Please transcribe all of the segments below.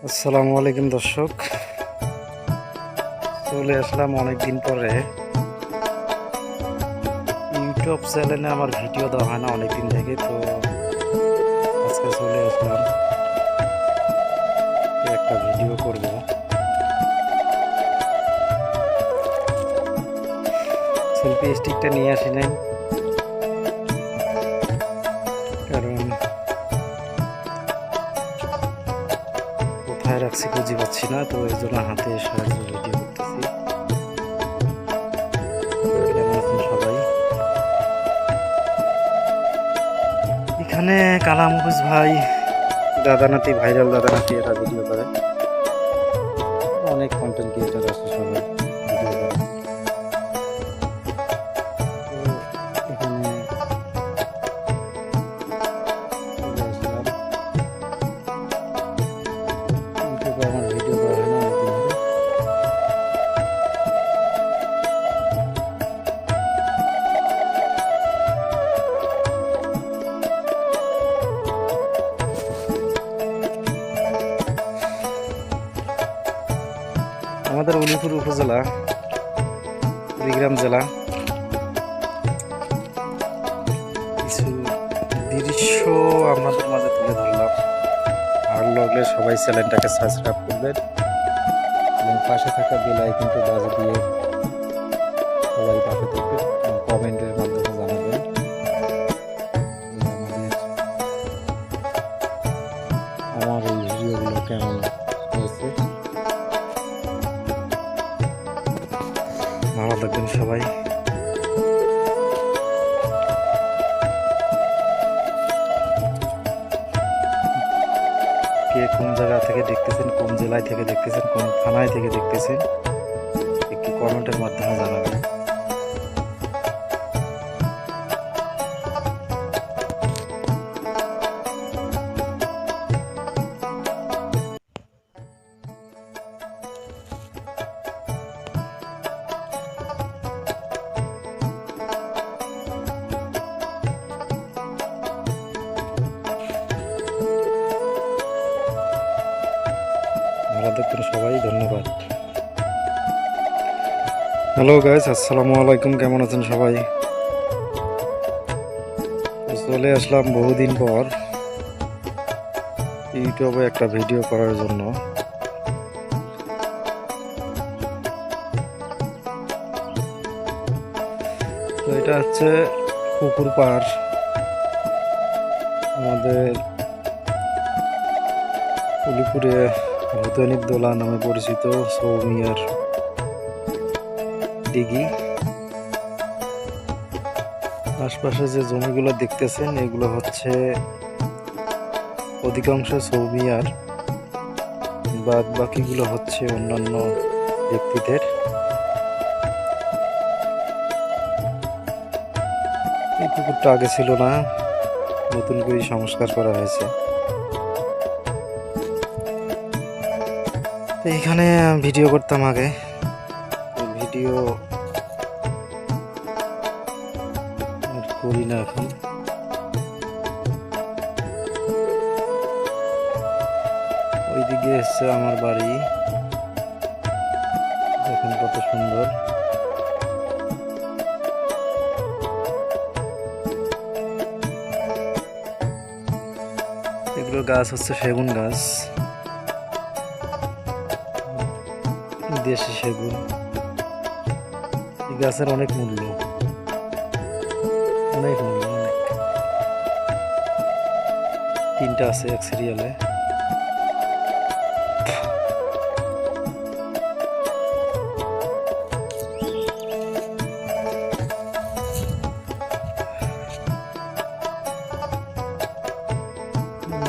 আসসালামু আলাইকুম দর্শক, চলে আসলাম অনেকদিন পরে। ইউটিউব চ্যানেলে আমার ভিডিও দেওয়া হয় না অনেকদিন থেকে, তো আজকে চলে আসলাম, একটা ভিডিও করব। সেলফি স্টিকটা নিয়ে আসি নাই, কারণ কোথায় রাখছি খুঁজে পাচ্ছি না, তো এই জন্য হাতে সাহায্য ভিডিও করতেছি। কেমন আছেন সবাই? এখানে কালা মুখোশ ভাই, দাদা নাতি, ভাইরাল দাদা নাতি, এরা ভিডিও করে। অনেক কন্টেন্ট ক্রিয়েটার আছে, সবাই ভিডিও করে। তো এখানে চলে আসলাম। ইউটিউবে আমার ভিডিও করা হয় না অনেকদিন ধরে। আমাদের উলিপুর উপজেলা, কুড়িগ্রাম জেলা, কিছু দৃশ্য আপনাদের মাঝে তুলে ধরলাম। ভালো লাগলে সবাই চ্যানেলটাকে সাবস্ক্রাইব করবেন এবং পাশে থাকা বেল আইকনটি বাজিয়ে দিয়ে সবাই পাশে থাকবেন এবং কমেন্টের মাধ্যমে জানাবেন যে আমার এই ভিডিওগুলো কেমন হয়েছে। ভালো থাকবেন সবাই। কে কোন জায়গা থেকে দেখতেছেন, কোন জেলায় থেকে দেখতেছেন, কোন থানায় থেকে দেখতেছেন, একটু কমেন্টের মাধ্যমে জানাবেন। ভালো থাকবেন সবাই, ধন্যবাদ। হ্যালো গাইস, আসসালামু আলাইকুম, কেমন আছেন সবাই? চলে আসলাম বহুদিন পর ইউটিউবে একটা ভিডিও করার জন্য। তো এটা হচ্ছে পুকুর পাড়, আমাদের উলিপুরে ভূতানির দোলা নামে পরিচিত সৌমিয়ার দিঘি। আশপাশে যে জমিগুলো দেখতেছেন এগুলো হচ্ছে অধিকাংশ সৌমিয়ার, বাদ বাকিগুলো হচ্ছে অন্যান্য ব্যক্তিদের। এই পুকুরটা আগে ছিল না, নতুন করে সংস্কার করা হয়েছে। তো এখানে ভিডিও করতাম আগে, ভিডিও আর করি না এখন। ওইদিকে এসছে আমার বাড়ি, দেখুন কত সুন্দর। এগুলো গাছ হচ্ছে সেগুন গাছ, দেশি সেগুন। এই গাছের অনেক মূল্য, অনেক মূল্য, অনেক। তিনটা আছে এক সিরিয়ালে।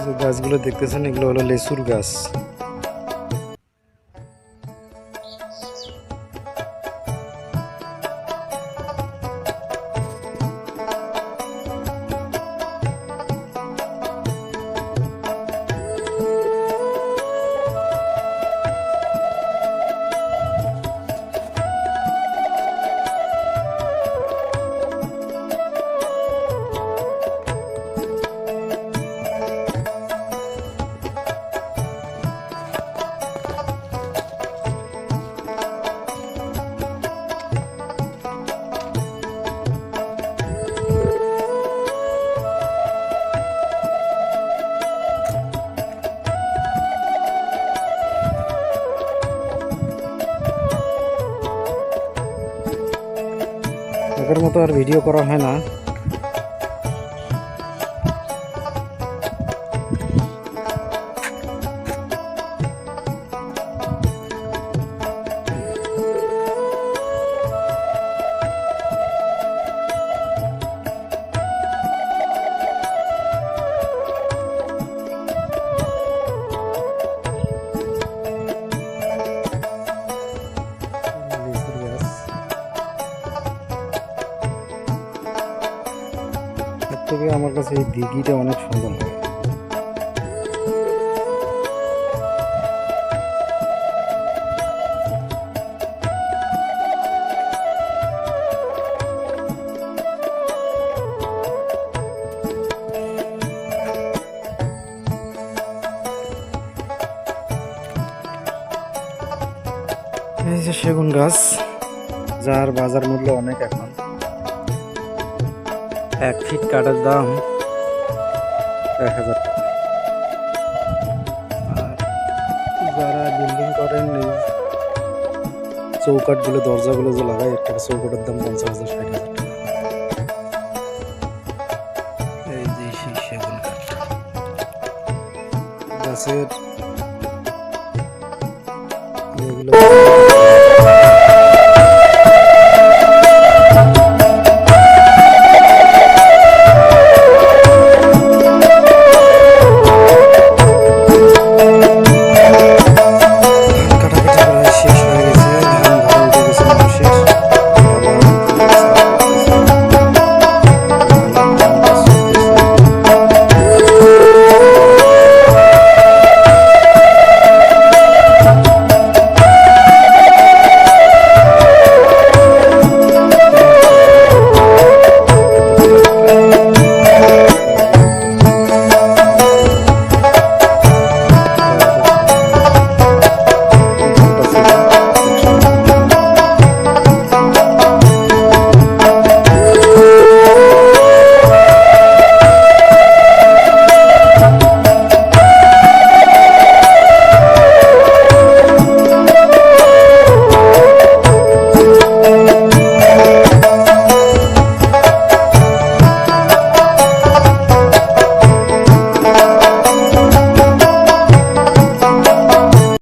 যে গাছগুলো দেখতেছেন এগুলো হলো লেচুর গাছ। আগের মতো আর ভিডিও করা হয় না। লিচুর গাছ, এর থেকে আমার কাছে এই দিঘিটা অনেক সুন্দর লাগে। এই যে সেগুন গাছ, যার বাজার মূল্য অনেক এখন। 1 ফিট কাঠের দাম 1000 টাকা। আর যারা বিল্ডিং করেন, এই চৌকাঠগুলো, দরজাগুলো যে লাগায়, একটা চৌকাঠের দাম 50,000 60,000 টাকা। এই যে সেই সেগুন কাঠ গাছের এগুলো